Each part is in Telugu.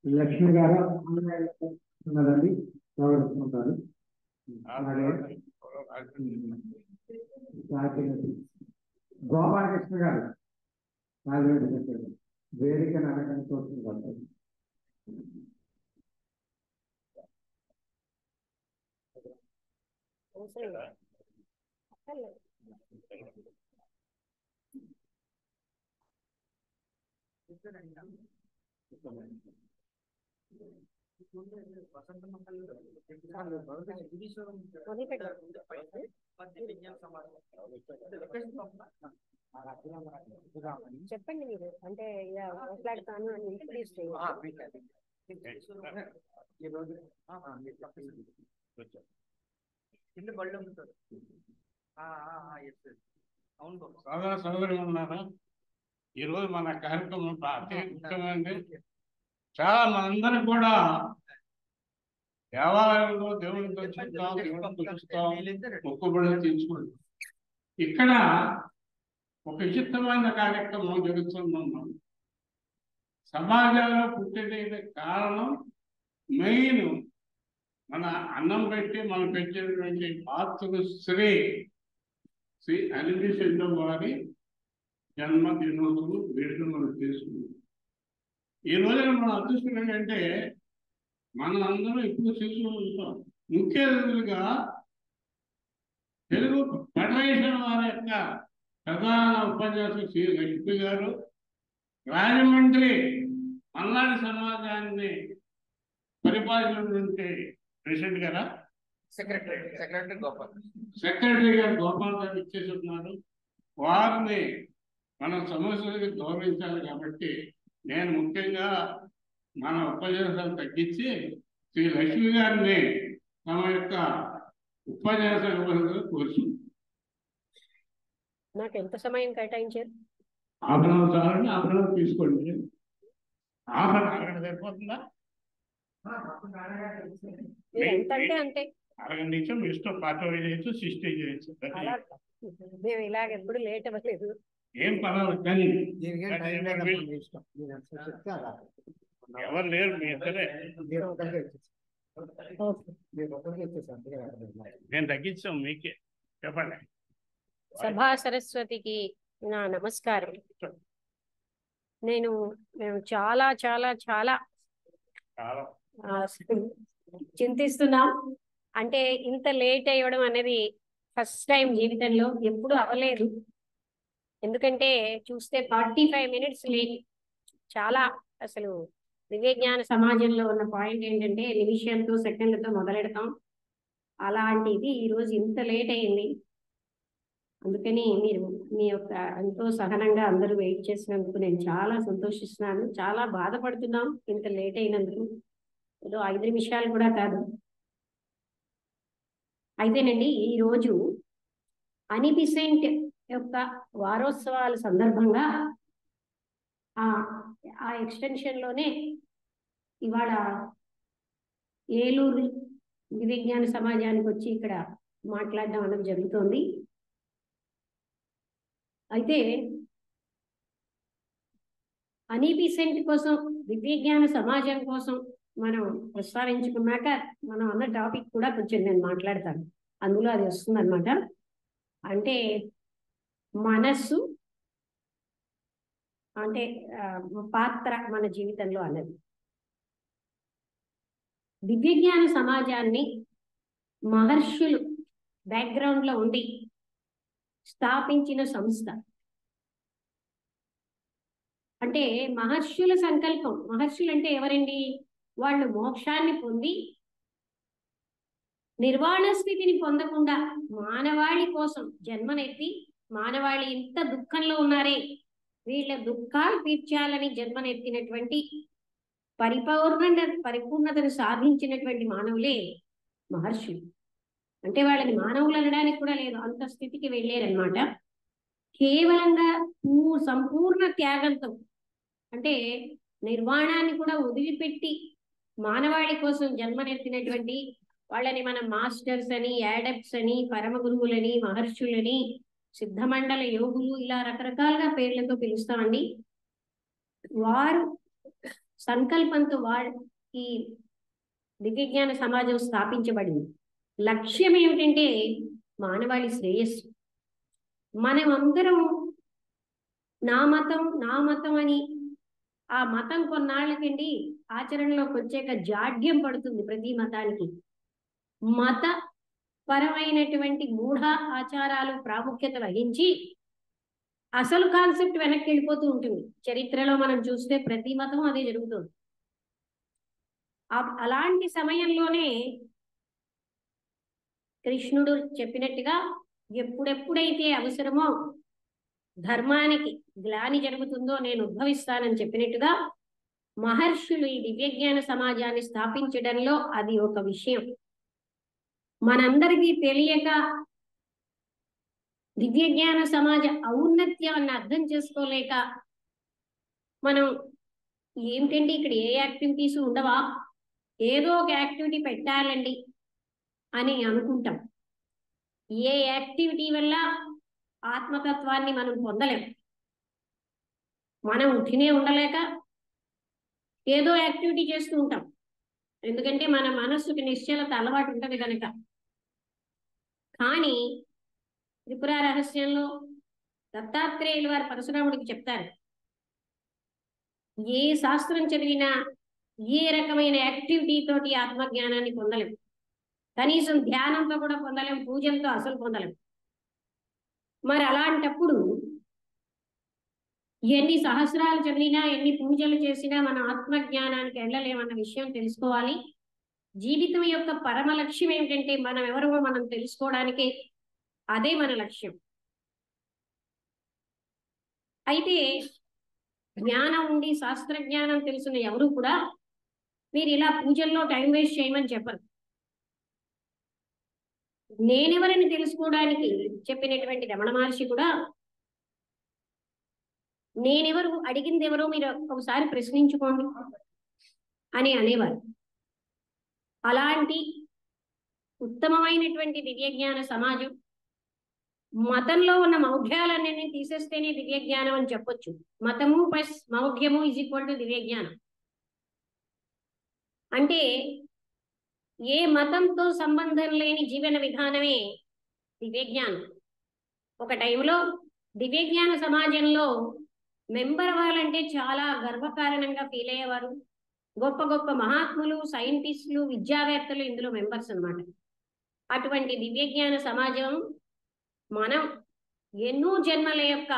లక్ష్మి గారు ఉన్నదండి స్వాగతిస్తుంటారు. గోపాలకృష్ణ గారు రాజవేడి వేదిక నరకని చూస్తున్నారు. చెప్పండి మీరు అంటే మాట్లాడతాను అని ఇంట్రడ్యూస్ సోదరి ఉన్నారా? ఈరోజు మన కార్యక్రమం ముఖ్యమైనది. చాలా మనందరం కూడా దేవాలయంలో దేవుడిని దర్శిస్తాం, మొక్కుబడులు తీసుకుంటాం. ఇక్కడ ఒక విచిత్రమైన కార్యక్రమం జరుగుతున్నాం. సమాజంలో పుట్టేది కారణం మెయిన్ మన అన్నం పెట్టి మనం పెట్టినటువంటి మాతృశ్రీ శ్రీ అలిమిషెండం వారి జన్మదినోత్సవం వేడుకలు మనం చేసుకున్నాం. ఈ రోజున మన అదృష్టం ఏంటంటే మనం అందరం ఎక్కువ శిశువులు ఉంటాం. ముఖ్య అతిథులుగా తెలుగు ఫెడరేషన్ వారి యొక్క ప్రధాన ఉపన్యాసం శ్రీ లక్ష్మి గారు, రాజమండ్రి మల్నాడు సమాజాన్ని పరిపాలించినటువంటి ప్రెసిడెంట్ గారా సెక్రటరీ గారు గోపాల్ గారు ఇచ్చేసి ఉన్నారు. వారిని మన సమస్యలకు గౌరవించాలి. కాబట్టి నేను ముఖ్యంగా మన ఉపన్యాసాలు తగ్గించి శ్రీ లక్ష్మి గారిని తమ యొక్క ఉపన్యాసాలు కోరుచున్నాను. నాకు ఎంత సమయం కేటాయించారు? హాఫ్ అన్ అవర్ చాలండి. హాఫ్ అన్ అవర్ తీసుకోండి. హాఫ్ అన్ అవర్ సరిపోతుందా? ఎంతంటే అంతే. అరగంట నిమిషం ఇష్టం. 45 చేయొచ్చు, 60 చేయొచ్చు. మేము ఇలాగ ఎప్పుడు లేట్ అవ్వలేదు. ఏం పర్వాలేదు. కానీ ఎవరు లేరు, మీ ఇద్దరే. నేను తగ్గించాం మీకే. చెప్పండి. సభా సరస్వతికి నా నమస్కారం. మేము చాలా చాలా చాలా చింతిస్తున్నాం. అంటే ఇంత లేట్ అయ్యడం అనేది ఫస్ట్ టైం జీవితంలో, ఎప్పుడు అవ్వలేదు. ఎందుకంటే చూస్తే 45 minutes లేట్. చాలా అసలు దివ్యజ్ఞాన సమాజంలో ఉన్న పాయింట్ ఏంటంటే నిమిషంతో సెకండ్లతో మొదలెడతాం. అలాంటిది ఈరోజు ఇంత లేట్ అయింది. అందుకని మీరు మీ యొక్క ఎంతో సహనంగా అందరూ వెయిట్ చేసినందుకు నేను చాలా సంతోషిస్తున్నాను. చాలా బాధపడుతున్నాం ఇంత లేట్ అయినందుకు. ఏదో 5 నిమిషాలు కూడా కాదు. అయితేనండి ఈరోజు అనిబిసెంట్ యొక్క వారోత్సవాల సందర్భంగా ఆ ఎక్స్టెన్షన్లోనే ఇవాళ ఏలూరు దివ్యజ్ఞాన సమాజానికి వచ్చి ఇక్కడ మాట్లాడడం అనేది జరుగుతోంది. అయితే అనిబిసెంట్ కోసం, దివ్యజ్ఞాన సమాజం కోసం మనం ప్రస్తావించుకున్నాక మనం అన్న టాపిక్ కూడా కొంచెం నేను మాట్లాడతాను. అందులో అది వస్తుందన్నమాట. అంటే మనస్సు అంటే పాత్ర మన జీవితంలో అన్నది. దివ్యజ్ఞాన సమాజాన్ని మహర్షులు బ్యాక్గ్రౌండ్లో ఉండి స్థాపించిన సంస్థ. అంటే మహర్షుల సంకల్పం. మహర్షులు అంటే ఎవరండి? వాళ్ళు మోక్షాన్ని పొంది నిర్వాణ స్థితిని పొందకుండా మానవాళి కోసం జన్మనెత్తి, మానవాళి ఇంత దుఃఖంలో ఉన్నారే, వీళ్ళ దుఃఖాలు తీర్చాలని జన్మనెత్తినటువంటి పరిపూర్ణతను సాధించినటువంటి మానవులే మహర్షులు. అంటే వాళ్ళని మానవులు అనడానికి కూడా లేదు, అంత స్థితికి వెళ్ళారనమాట. కేవలంగా సంపూర్ణ త్యాగంతో, అంటే నిర్వాణాన్ని కూడా వదిలిపెట్టి మానవాళి కోసం జన్మనెత్తినటువంటి వాళ్ళని మనం మాస్టర్స్ అని, యాడప్ట్స్ అని, పరమ గురువులని, మహర్షులని, సిద్ధమండల యోగులు, ఇలా రకరకాలుగా పేర్లతో పిలుస్తామండి. వారు సంకల్పంతో ఈ దివ్యజ్ఞాన సమాజం స్థాపించబడింది. లక్ష్యం ఏమిటంటే మానవాళి శ్రేయస్సు. మనం అందరం నా మతం అని ఆ మతం కొన్నాళ్ళకండి ఆచరణలోకి వచ్చాక జాడ్యం పడుతుంది. ప్రతి మతానికి మత పరమైనటువంటి మూఢ ఆచారాలు ప్రాముఖ్యత వహించి అసలు కాన్సెప్ట్ వెనక్కి వెళ్ళిపోతూ ఉంటుంది. చరిత్రలో మనం చూస్తే ప్రతి మతం అదే జరుగుతుంది. అలాంటి సమయంలోనే కృష్ణుడు చెప్పినట్టుగా ఎప్పుడెప్పుడైతే అవసరమో ధర్మానికి గ్లాని జరుగుతుందో నేను ఉద్భవిస్తానని చెప్పినట్టుగా మహర్షులు ఈ దివ్యజ్ఞాన సమాజాన్ని స్థాపించడంలో అది ఒక విషయం. మనందరికీ తెలియక దివ్యజ్ఞాన సమాజ ఔన్నత్యాన్ని అర్థం చేసుకోలేక మనం ఏమిటండి ఇక్కడ ఏ యాక్టివిటీస్ ఉండవా, ఏదో ఒక యాక్టివిటీ పెట్టాలండి అని అనుకుంటాం. ఏ యాక్టివిటీ వల్ల ఆత్మతత్వాన్ని మనం పొందలేం. మనం ఉట్టినే ఉండలేక ఏదో యాక్టివిటీ చేస్తూ ఉంటాం. ఎందుకంటే మన మనస్సుకి నిశ్చలత అలవాటు ఉంటుంది కనుక. కానీ త్రిపుర రహస్యంలో దత్తాత్రేయులు వారు పరశురాముడికి చెప్తారు, ఏ శాస్త్రం చదివినా ఏ రకమైన యాక్టివిటీ తోటి ఆత్మజ్ఞానాన్ని పొందలేం. కనీసం ధ్యానంతో కూడా పొందలేం, పూజలతో అసలు పొందలేం. మరి అలాంటప్పుడు ఎన్ని సహస్రాలు చదివినా ఎన్ని పూజలు చేసినా మన ఆత్మజ్ఞానానికి వెళ్ళలేమన్న విషయం తెలుసుకోవాలి. జీవితం యొక్క పరమ లక్ష్యం ఏమిటంటే మనం ఎవరో మనం తెలుసుకోవడానికి అదే మన లక్ష్యం. అయితే జ్ఞానం ఉండి శాస్త్ర జ్ఞానం తెలిసిన ఎవరు కూడా మీరు ఇలా పూజల్లో టైం వేస్ట్ చేయమని చెప్పరు. నేనెవరిని తెలుసుకోవడానికి చెప్పినటువంటి రమణ మహర్షి కూడా నేనెవరు, అడిగింది ఎవరో మీరు ఒకసారి ప్రశ్నించుకోండి అని అనేవారు. అలాంటి ఉత్తమమైనటువంటి దివ్యజ్ఞాన సమాజం, మతంలో ఉన్న మౌఢ్యాలన్నీ తీసేస్తేనే దివ్యజ్ఞానం అని చెప్పొచ్చు. మతము ప్లస్ మౌఢ్యము ఈజ్ ఈక్వల్ టు దివ్యజ్ఞానం. అంటే ఏ మతంతో సంబంధం లేని జీవన విధానమే దివ్యజ్ఞానం. ఒక టైంలో దివ్యజ్ఞాన సమాజంలో మెంబర్ అవ్వాలంటే చాలా గర్వకారణంగా ఫీల్ అయ్యేవారు. గొప్ప గొప్ప మహాత్ములు, సైంటిస్టులు, విద్యావేత్తలు ఇందులో మెంబర్స్ అన్నమాట. అటువంటి దివ్యజ్ఞాన సమాజం మనం ఎన్నో జన్మల యొక్క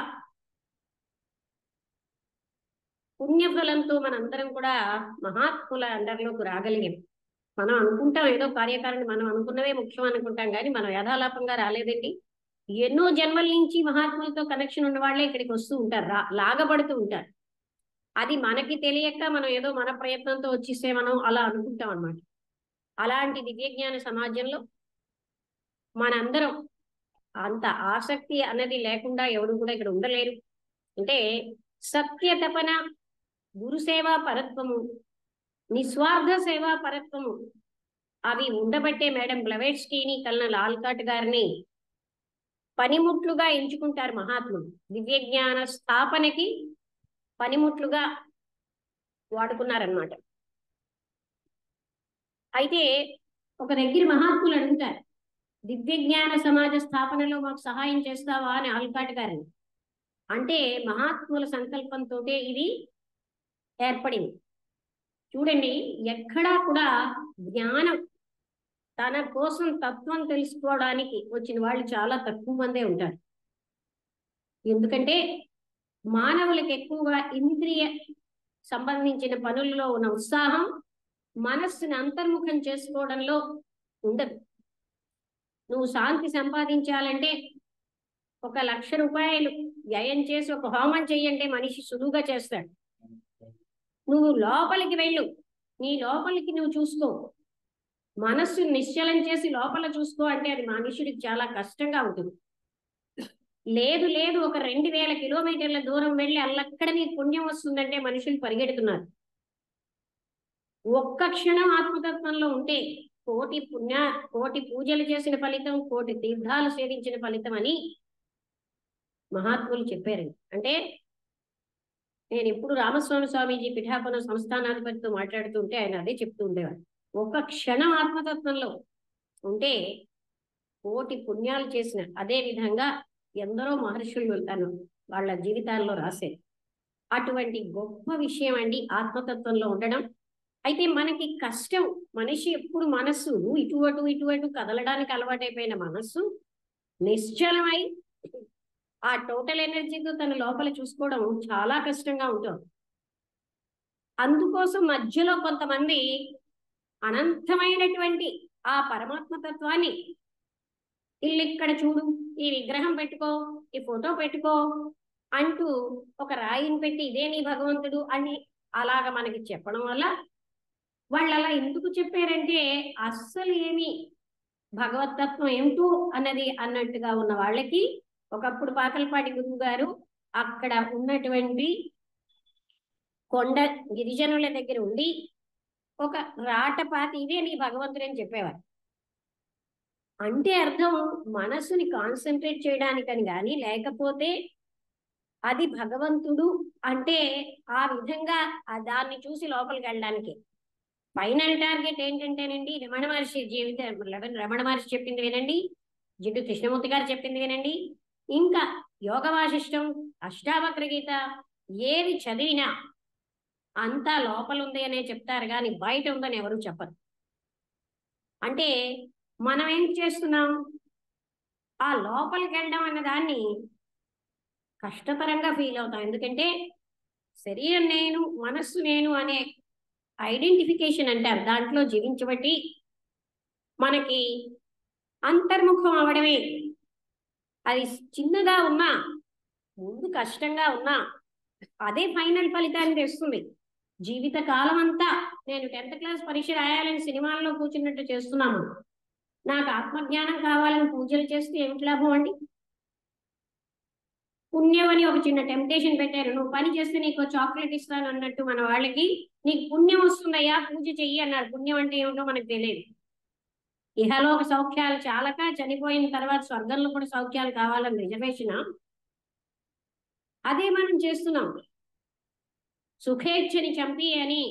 పుణ్యఫలంతో మనందరం కూడా మహాత్ముల అండర్లోకి రాగలిగాం. మనం అనుకుంటాం ఏదో కార్యకారణి, మనం అనుకున్నవే ముఖ్యం అనుకుంటాం, కానీ మనం యథాలాపంగా రాలేదండి. ఎన్నో జన్మల నుంచి మహాత్ములతో కనెక్షన్ ఉన్న వాళ్ళే ఇక్కడికి వస్తూ ఉంటారు, లాగబడుతూ ఉంటారు. అది మనకి తెలియక మనం ఏదో మన ప్రయత్నంతో వచ్చేస్తే మనం అలా అనుకుంటాం అన్నమాట. అలాంటి దివ్యజ్ఞాన సమాజంలో మనందరం అంత ఆసక్తి అన్నది లేకుండా ఎవరు కూడా ఇక్కడ ఉండలేరు. అంటే సత్య తపన, గురుసేవా పరత్వము, నిస్వార్థ సేవా పరత్వము అవి ఉండబట్టే మేడం బ్లవేట్స్కీని, కల్నల్ ఆల్కాట్ గారిని పనిముట్లుగా ఎంచుకుంటారు మహాత్ములు. దివ్యజ్ఞాన స్థాపనకి పనిముట్లుగా వాడుకున్నారనమాట. అయితే ఒక దగ్గర మహాత్ములు అడుగుతారు, దివ్యజ్ఞాన సమాజ స్థాపనలో మాకు సహాయం చేస్తావా అని ఆల్కాట్ గారిని. అంటే మహాత్ముల సంకల్పంతో ఇది ఏర్పడింది. చూడండి, ఎక్కడా కూడా జ్ఞానం తన కోసం తత్వం తెలుసుకోవడానికి వచ్చిన వాళ్ళు చాలా తక్కువ మందే ఉంటారు. ఎందుకంటే మానవులకు ఎక్కువగా ఇంద్రియ సంబంధించిన పనుల్లో ఉన్న ఉత్సాహం మనస్సుని అంతర్ముఖం చేసుకోవడంలో ఉండదు. నువ్వు శాంతి సంపాదించాలంటే 1,00,000 రూపాయలు వ్యయం చేసి ఒక హోమం చెయ్యంటే మనిషి సులువుగా చేస్తాడు. నువ్వు లోపలికి వెళ్ళు, నీ లోపలికి నువ్వు చూసుకో, మనస్సు నిశ్చలం చేసి లోపల చూసుకో అంటే అది మనుషుడికి చాలా కష్టంగా ఉంటుంది. లేదు లేదు ఒక 2,000 కిలోమీటర్ల దూరం వెళ్ళి అల్లక్కడ నీకు పుణ్యం వస్తుందంటే మనుషులు పరిగెడుతున్నారు. ఒక్క క్షణం ఆత్మతత్వంలో ఉంటే కోటి పూజలు చేసిన ఫలితం, కోటి తీర్థాలు సేవించిన ఫలితం అని మహాత్ములు చెప్పారు. అంటే నేను ఎప్పుడు రామస్వామి స్వామీజీ పిఠాపురం సంస్థానాధిపతితో మాట్లాడుతుంటే ఆయన అదే చెప్తూ ఉండేవారు. ఒక క్షణం ఆత్మతత్వంలో ఉంటే కోటి పుణ్యాలు చేసిన, అదే విధంగా ఎందరో మహర్షులు తను వాళ్ళ జీవితాల్లో రాశారు. అటువంటి గొప్ప విషయం అండి ఆత్మతత్వంలో ఉండడం. అయితే మనకి కష్టం, మనిషి ఎప్పుడు మనస్సు ఇటు అటు కదలడానికి అలవాటైపోయిన మనస్సు నిశ్చలమై ఆ టోటల్ ఎనర్జీతో తన లోపల చూసుకోవడం చాలా కష్టంగా ఉంటుంది. అందుకోసం మధ్యలో కొంతమంది అనంతమైనటువంటి ఆ పరమాత్మ తత్వాన్ని ఇల్లు ఇక్కడ చూడు, ఈ విగ్రహం పెట్టుకో, ఈ ఫోటో పెట్టుకో అంటూ ఒక రాయిని పెట్టి ఇదే నీ భగవంతుడు అని అలాగ మనకి చెప్పడం వల్ల వాళ్ళు అలా ఎందుకు చెప్పారంటే అస్సలు ఏమి భగవతత్వం ఏమిటో అన్నది అన్నట్టుగా ఉన్న వాళ్ళకి ఒకప్పుడు పాకలపాటి గురువు గారు అక్కడ ఉన్నటువంటి కొండ గిరిజనుల దగ్గర ఉండి ఒక రాటపాతి ఇదే నీ భగవంతుడు అని చెప్పేవారు. అంటే అర్థం మనసుని కాన్సన్ట్రేట్ చేయడానికని కానీ, లేకపోతే అది భగవంతుడు అంటే ఆ విధంగా దాన్ని చూసి లోపలికి వెళ్ళడానికి. ఫైనల్ టార్గెట్ ఏంటంటేనండి రమణ మహర్షి జీవితం, రమణ మహర్షి చెప్పింది వినండి, జిడ్డు కృష్ణమూర్తి గారు చెప్పింది వినండి, ఇంకా యోగ వాసిష్టం, అష్టావక్ర గీత ఏది చదివినా అంతా లోపల ఉంది అనే చెప్తారు కానీ బయట ఉందని ఎవరు చెప్పరు. అంటే మనం ఏం చేస్తున్నాం, ఆ లోపలికి వెళ్ళడం అన్న దాన్ని కష్టతరంగా ఫీల్ అవుతాం. ఎందుకంటే శరీరం నేను, మనస్సు నేను అనే ఐడెంటిఫికేషన్ అంటారు, దాంట్లో జీవించబట్టి మనకి అంతర్ముఖం అవడమే. అది చిన్నగా ఉన్నా, ముందు కష్టంగా ఉన్నా అదే ఫైనల్ ఫలితాన్ని తెస్తుంది. జీవిత కాలం అంతా నేను 10th క్లాస్ పరీక్ష రాయాలని సినిమాల్లో కూర్చున్నట్టు చేస్తున్నాము, నాకు ఆత్మజ్ఞానం కావాలని పూజలు చేస్తే ఏమిటి లాభం అండి? పుణ్యం అని ఒక చిన్న టెంప్టేషన్ పెట్టారు, నువ్వు పని చేస్తే నీకు చాక్లెట్ ఇస్తాను అన్నట్టు మన వాళ్ళకి, నీకు పుణ్యం వస్తుందయ్యా పూజ చెయ్యి అన్నారు. పుణ్యం అంటే ఏమిటో మనకు తెలియదు. ఇహలోక సౌఖ్యాలు చాలక చనిపోయిన తర్వాత స్వర్గంలో కూడా సౌఖ్యాలు కావాలని రిజర్వేషన్, అదే మనం చేస్తున్నాం. సుఖేచ్ఛని చంపి అని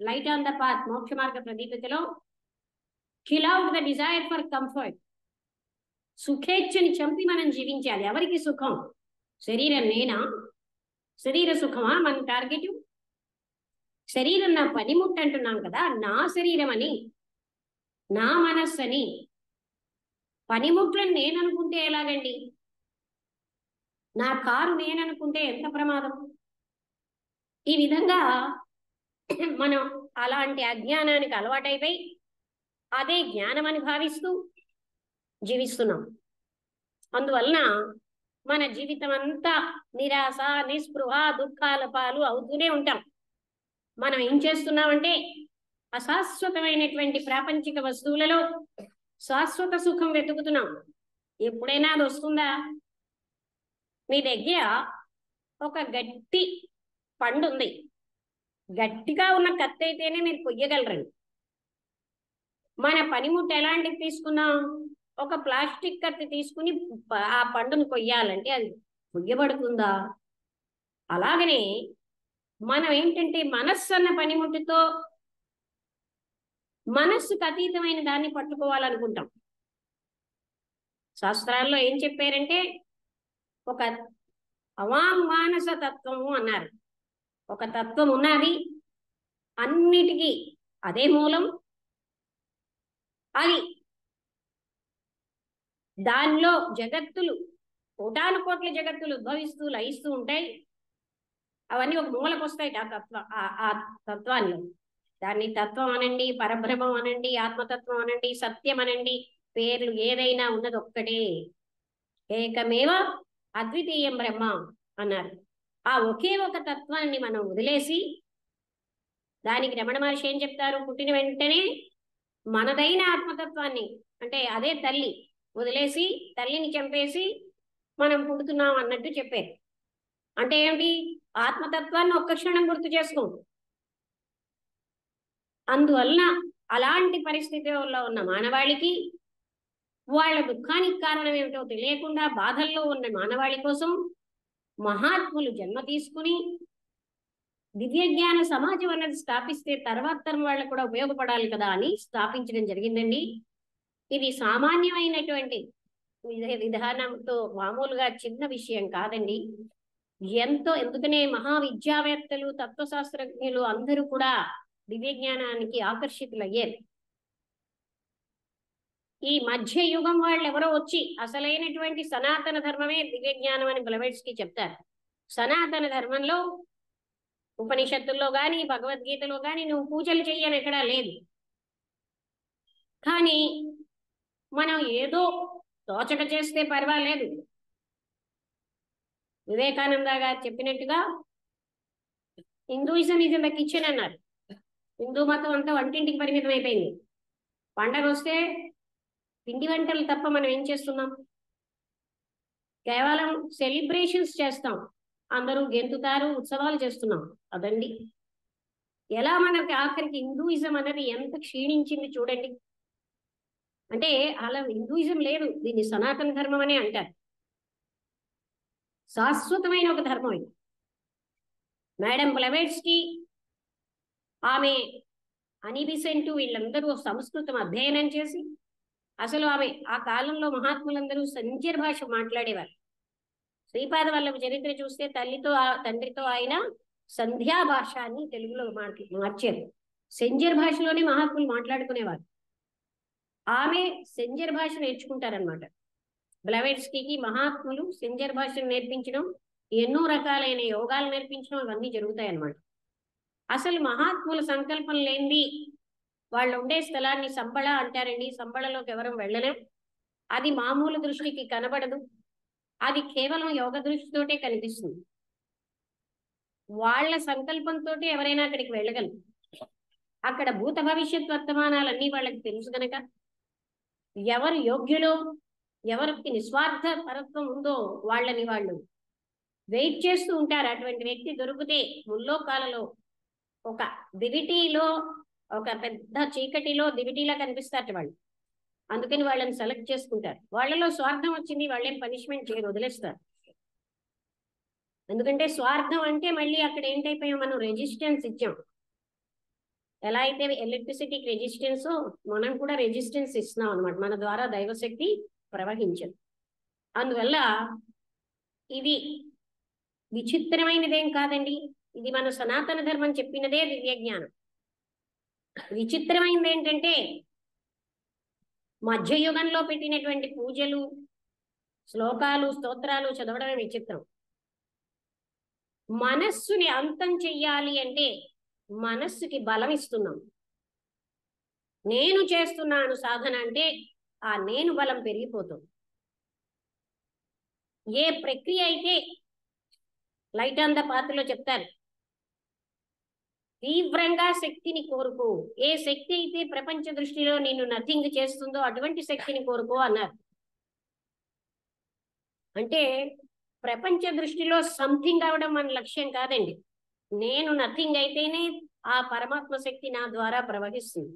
లైట్ ఆన్ ద పాత్ మోక్ష మార్గ ప్రదీపికలో kill out the desire for comfort, సుఖేచ్ఛని చంపి మనం జీవించాలి. ఎవరికి సుఖం? శరీరం నేనా? శరీర సుఖమా మన టార్గెట్? శరీరం నా పనిముట్టు అంటున్నాం కదా, నా శరీరం అని, నా మనస్సు అని. పనిముట్లను నేను అనుకుంటే ఎలాగండి? నా కారు నేను అనుకుంటే ఎంత ప్రమాదం? ఈ విధంగా మనం అలాంటి అజ్ఞానానికి అలవాటైపోయి అదే జ్ఞానం అని భావిస్తూ జీవిస్తున్నాం. అందువలన మన జీవితం అంతా నిరాశ, నిస్పృహ, దుఃఖాల పాలు అవుతూనే ఉంటాం. మనం ఏం చేస్తున్నామంటే అశాశ్వతమైనటువంటి ప్రాపంచిక వస్తువులలో శాశ్వత సుఖం వెతుకుతున్నాం. ఎప్పుడైనా అది వస్తుందా? మీ దగ్గర ఒక గట్టి పండు ఉంది, గట్టిగా ఉన్న కత్తి అయితేనే మీరు కొయ్యగలరండి. మన పనిముట్టు ఎలాంటిది తీసుకున్నాం? ఒక ప్లాస్టిక్ కత్తి తీసుకుని ఆ పండును కొయ్యాలంటే అది కొయ్యబడుతుందా? అలాగనే మనం ఏంటంటే మనస్సు అన్న పనిముట్టుతో మనస్సుకు అతీతమైన దాన్ని పట్టుకోవాలనుకుంటాం. శాస్త్రాల్లో ఏం చెప్పారంటే ఒక అవాంగ్మానస తత్వము అన్నారు. ఒక తత్వం ఉన్నది, అన్నిటికీ అదే మూలం. అది దానిలో జగత్తులు, కోటాను కోట్ల జగత్తులు ఉద్భవిస్తూ లయిస్తూ ఉంటాయి. అవన్నీ ఒక మూలకు వస్తాయి ఆ తత్వాన్ని. దాన్ని తత్వం అనండి, పరబ్రహ్మం అనండి, ఆత్మతత్వం అనండి, సత్యం అనండి, పేర్లు ఏదైనా ఉన్నది ఒక్కటే, ఏకమేవ అద్వితీయం బ్రహ్మ అన్నారు. ఆ ఒకే ఒక తత్వాన్ని మనం వదిలేసి, దానికి రమణ మహర్షి ఏం చెప్తారు, పుట్టిన వెంటనే మనదైన ఆత్మతత్వాన్ని అంటే అదే తల్లి వదిలేసి తల్లిని చంపేసి మనం పుడుతున్నాం అన్నట్టు చెప్పారు. అంటే ఏమిటి? ఆత్మతత్వాన్ని ఒక్క క్షణం గుర్తు చేసుకో. అందువలన అలాంటి పరిస్థితుల్లో ఉన్న మానవాళికి వాళ్ళ దుఃఖానికి కారణం ఏమిటో తెలియకుండా బాధల్లో ఉన్న మానవాళి కోసం మహాత్ములు జన్మ తీసుకుని దివ్య జ్ఞాన సమాజం అన్నది స్థాపిస్తే తర్వాత తరం వాళ్ళకు కూడా ఉపయోగపడాలి కదా అని స్థాపించడం జరిగిందండి. ఇది సామాన్యమైనటువంటి విధానంతో మామూలుగా చిన్న విషయం కాదండి. ఎందుకనే మహావిద్యావేత్తలు, తత్వశాస్త్రజ్ఞులు అందరూ కూడా దివ్య జ్ఞానానికి ఆకర్షితులయ్యారు. ఈ మధ్య యుగం వాళ్ళు ఎవరో వచ్చి అసలైనటువంటి సనాతన ధర్మమే దివ్య జ్ఞానం అని బ్లవెట్స్కి చెప్తారు. సనాతన ధర్మంలో ఉపనిషత్తుల్లో కానీ భగవద్గీతలో కానీ నువ్వు పూజలు చెయ్యని ఎక్కడా లేదు. కానీ మనం ఏదో తోచక చేస్తే పర్వాలేదు. వివేకానంద గారు చెప్పినట్టుగా Hinduism is in the kitchen అన్నారు. హిందూ మతం అంతా వంటింటికి పరిమితం అయిపోయింది. పండగ వస్తే పిండి వంటలు తప్ప మనం ఏం చేస్తున్నాం? కేవలం సెలిబ్రేషన్స్ చేస్తాం, అందరూ గెంతుతారు, ఉత్సవాలు చేస్తున్నాం. అదండి ఎలా మనకి ఆఖరికి హిందూయిజం అనేది ఎంత క్షీణించింది చూడండి. అంటే అలా హిందూయిజం లేదు, దీన్ని సనాతన ధర్మం అని అంటారు. శాశ్వతమైన ఒక ధర్మం ఇది. మేడం బ్లవెట్స్కి, ఆమె అని బెసెంట్ వీళ్ళందరూ సంస్కృతం అధ్యయనం చేసి, అసలు ఆమె ఆ కాలంలో మహాత్ములందరూ సంజర్ భాష మాట్లాడేవారు. శ్రీపాద వల్లభ చరిత్ర చూస్తే తల్లితో తండ్రితో ఆయన సంధ్యా భాష అని తెలుగులో మార్చారు. సెంజర్ భాషలోనే మహాత్ములు మాట్లాడుకునేవారు. ఆమె సెంజర్ భాష నేర్చుకుంటారనమాట. బ్లవెట్స్కి మహాత్ములు సెంజర్ భాషను నేర్పించడం, ఎన్నో రకాలైన యోగాలు నేర్పించడం, ఇవన్నీ జరుగుతాయి అన్నమాట. అసలు మహాత్ముల సంకల్పం లేనిది వాళ్ళు ఉండే స్థలాన్ని సంబళ అంటారండి. సంబళలోకి ఎవరం వెళ్ళలేం. అది మామూలు దృష్టికి కనబడదు, అది కేవలం యోగ దృష్టితోటే కనిపిస్తుంది. వాళ్ళ సంకల్పంతో ఎవరైనా అక్కడికి వెళ్ళగలరు. అక్కడ భూత భవిష్యత్ వర్తమానాలన్నీ వాళ్ళకి తెలుసు కనుక ఎవరు యోగ్యులో, ఎవరికి నిస్వార్థ పరత్వం ఉందో వాళ్ళని వాళ్ళు వెయిట్ చేస్తూ ఉంటారు. అటువంటి వ్యక్తి దొరికితే ముల్లోకాలలో ఒక దివిటీలో, ఒక పెద్ద చీకటిలో దివిటీలా కనిపిస్తారు వాళ్ళు. అందుకని వాళ్ళని సెలెక్ట్ చేసుకుంటారు. వాళ్ళలో స్వార్థం వచ్చింది, వాళ్ళేం పనిష్మెంట్ చేయరు, వదిలేస్తారు. ఎందుకంటే స్వార్థం అంటే మళ్ళీ అక్కడ ఏంటైపోయాం, మనం రెసిస్టెన్స్ ఇచ్చాం. ఎలా అయితే ఎలక్ట్రిసిటీకి రెసిస్టెన్స్, మనం కూడా రెసిస్టెన్స్ ఇస్తున్నాం అనమాట. మన ద్వారా దైవశక్తి ప్రవహించదు. అందువల్ల ఇది విచిత్రమైనదేం కాదండి. ఇది మన సనాతన ధర్మం చెప్పినదే దివ్య జ్ఞానం. విచిత్రమైనది ఏంటంటే మధ్యయుగంలో పెట్టినటువంటి పూజలు, శ్లోకాలు, స్తోత్రాలు చదవడమే విచిత్రం. మనస్సుని అంతం చెయ్యాలి అంటే మనస్సుకి బలం ఇస్తున్నాం. నేను చేస్తున్నాను సాధన అంటే ఆ నేను బలం పెరిగిపోతుంది. ఏ ప్రక్రియ అయితే లైట్ ఆన్ ద పాత్రలో చెప్తారు, తీవ్రంగా శక్తిని కోరుకో. ఏ శక్తి అయితే ప్రపంచ దృష్టిలో నేను నథింగ్ చేస్తుందో అటువంటి శక్తిని కోరుకో అన్నారు. అంటే ప్రపంచ దృష్టిలో సంథింగ్ అవడం మన లక్ష్యం కాదండి. నేను నథింగ్ అయితేనే ఆ పరమాత్మ శక్తి నా ద్వారా ప్రవహిస్తుంది.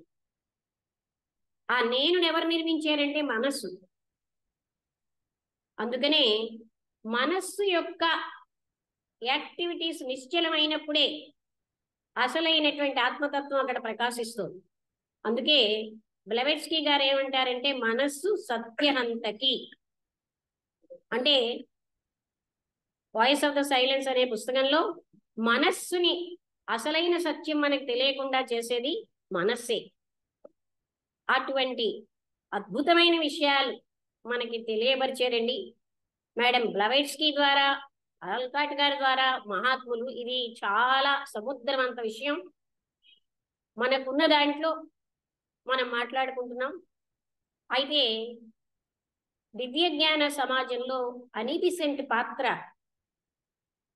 ఆ నేను ఎవరు నిర్మించారంటే మనస్సు. అందుకనే మనస్సు యొక్క యాక్టివిటీస్ నిశ్చలమైనప్పుడే అసలైనటువంటి ఆత్మతత్వం అక్కడ ప్రకాశిస్తుంది. అందుకే బ్లవెట్స్కి గారు ఏమంటారంటే మనస్సు సత్యహంతకి. అంటే వాయిస్ ఆఫ్ ద సైలెన్స్ అనే పుస్తకంలో మనస్సుని, అసలైన సత్యం మనకు తెలియకుండా చేసేది మనస్సే. అటువంటి అద్భుతమైన విషయాలు మనకి తెలియపరిచారండి మేడం బ్లవెట్స్కి ద్వారా, ఆల్కాట్ గారి ద్వారా మహాత్ములు. ఇది చాలా సముద్రం అంత విషయం. మనకున్న దాంట్లో మనం మాట్లాడుకుంటున్నాం. అయితే దివ్య జ్ఞాన సమాజంలో అని బెసెంట్ పాత్ర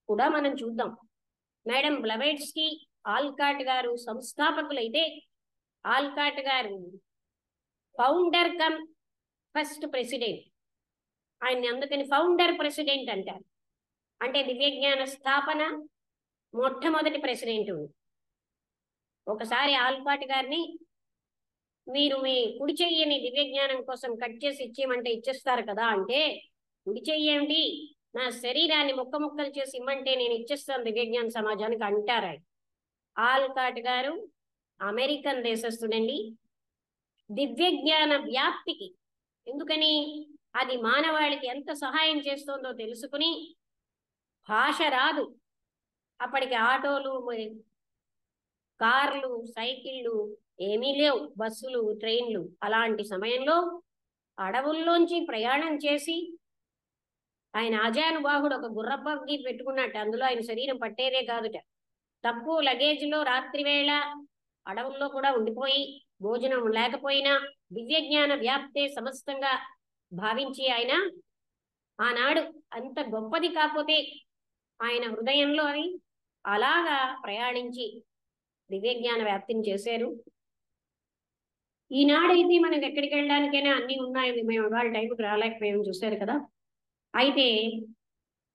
కూడా మనం చూద్దాం. మేడం బ్లవెట్స్కి, ఆల్కాట్ గారు సంస్థాపకులైతే ఆల్కాట్ గారు ఫౌండర్ కమ్ ఫస్ట్ ప్రెసిడెంట్. ఆయన్ని అందుకని ఫౌండర్ ప్రెసిడెంట్ అంటారు. అంటే దివ్య జ్ఞాన స్థాపన మొట్టమొదటి ప్రెసిడెంట్. ఒకసారి ఆల్కాట్ గారిని మీరు మీ కుడి చెయ్యని దివ్య జ్ఞానం కోసం కట్ చేసి ఇచ్చేయమంటే ఇచ్చేస్తారు కదా అంటే, కుడి చెయ్యేంటి, నా శరీరాన్ని ముక్క ముక్కలు చేసి ఇమ్మంటే నేను ఇచ్చేస్తాను దివ్య జ్ఞాన సమాజానికి అంటారు ఆయన. ఆల్కాట్ గారు అమెరికన్ దేశస్థుడండి. దివ్య జ్ఞాన వ్యాప్తికి, ఎందుకని అది మానవాళికి ఎంత సహాయం చేస్తుందో తెలుసుకుని, భాష రాదు అప్పటికి, ఆటోలు కార్లు సైకిళ్ళు ఏమీ లేవు, బస్సులు ట్రైన్లు. అలాంటి సమయంలో అడవుల్లోంచి ప్రయాణం చేసి, ఆయన ఆజానుబాహుడు ఒక గుర్రపగ్గి పెట్టుకున్నట్టు, అందులో ఆయన శరీరం పట్టేదే కాదుట. తక్కువ లగేజ్లో రాత్రి వేళ అడవుల్లో కూడా ఉండిపోయి, భోజనం లేకపోయినా దివ్య జ్ఞాన వ్యాప్తే సమస్తంగా భావించి ఆయన ఆనాడు అంత గొప్పది కాకపోతే ఆయన హృదయంలో అని అలాగా ప్రయాణించి దివ్య జ్ఞాన వ్యాప్తిని చేశారు. ఈనాడైతే మనకి ఎక్కడికి వెళ్ళడానికైనా అన్ని ఉన్నాయి, మేము ఇవాళ టైంకి రాలేకపోయాము, చూశారు కదా. అయితే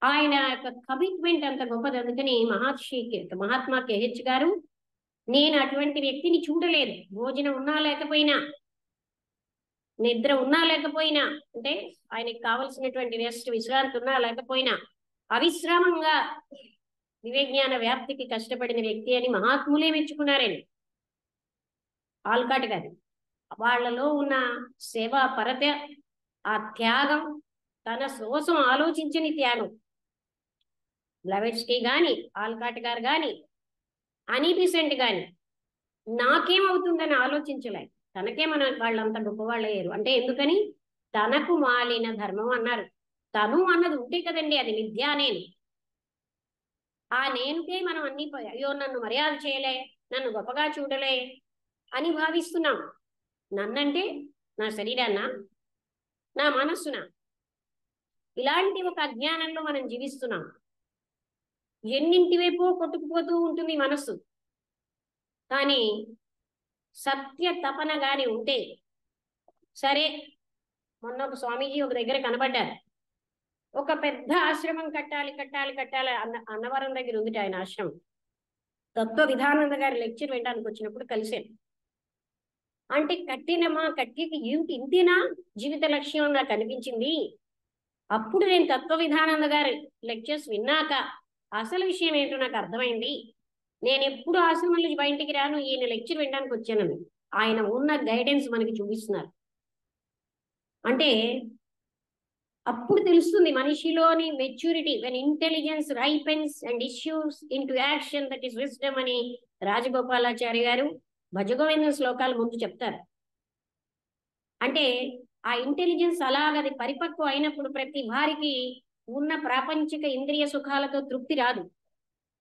ఆయన యొక్క కమిట్మెంట్ అంత గొప్పది. అందుకని మహాత్మా కేహెచ్ గారు, నేను అటువంటి వ్యక్తిని చూడలేదు. భోజనం ఉన్నా లేకపోయినా, నిద్ర ఉన్నా లేకపోయినా, అంటే ఆయనకి కావలసినటువంటి రెస్ట్ విశ్రాంతి ఉన్నా లేకపోయినా అవిశ్రామంగా దివ్యజ్ఞాన వ్యాప్తికి కష్టపడిన వ్యక్తి అని మహాత్ములే మెచ్చుకున్నారండి ఆల్కాట్ గారు. వాళ్ళలో ఉన్న సేవా పరత, ఆ త్యాగం, తన కోసం ఆలోచించని త్యాగం. బ్లవెట్స్కీ గాని, ఆల్కాట్ గారు గాని, అని బెసెంట్ గాని నాకేమవుతుందని ఆలోచించలే. తనకే వాళ్ళంత గొప్పవాళ్ళు అయ్యారు. అంటే ఎందుకని, తనకు మాలిన ధర్మం అన్నారు. తను అన్నది ఉంటే కదండి అది మిథ్యా నేను. ఆ నేనుకే మనం అన్ని అయ్యో నన్ను మర్యాద చేయలే, నన్ను గొప్పగా చూడలే అని భావిస్తున్నాం. నన్నంటే నా శరీరాన్న, నా మనస్సున, ఇలాంటి ఒక అజ్ఞానంలో మనం జీవిస్తున్నాం. ఎన్నింటి వైపు కొట్టుకుపోతూ ఉంటుంది మనస్సు. కానీ సత్య తపన గాని ఉంటే సరే. మొన్న ఒక స్వామీజీ ఒక దగ్గర కనబడ్డారు. ఒక పెద్ద ఆశ్రమం కట్టాలి అన్నవరం దగ్గర ఉంది ఆయన ఆశ్రమం. తత్వ విధానంద గారి లెక్చర్ వినడానికి వచ్చినప్పుడు కలిశాను. అంటే కట్టేకి ఏమిటి, ఇంతేనా జీవిత లక్ష్యం నాకు అనిపించింది. అప్పుడు నేను తత్వ విధానంద గారి లెక్చర్స్ విన్నాక అసలు విషయం ఏంటో నాకు అర్థమైంది. నేను ఎప్పుడు ఆశ్రమం నుంచి బయటికి రాను, ఈయన లెక్చర్ వినడానికి వచ్చానని ఆయన ఉన్న గైడెన్స్ మనకి చూపిస్తున్నారు. అంటే అప్పుడు తెలుస్తుంది మనిషిలోని maturity. When intelligence ripens and issues into action, that is wisdom అని రాజగోపాలాచారి గారు భజగోవిందం శ్లోకాలు ముందు చెప్తారు. అంటే ఆ ఇంటెలిజెన్స్ అలాగది పరిపక్వం అయినప్పుడు ప్రతి వారికి ఉన్న ప్రాపంచిక ఇంద్రియ సుఖాలతో తృప్తి రాదు.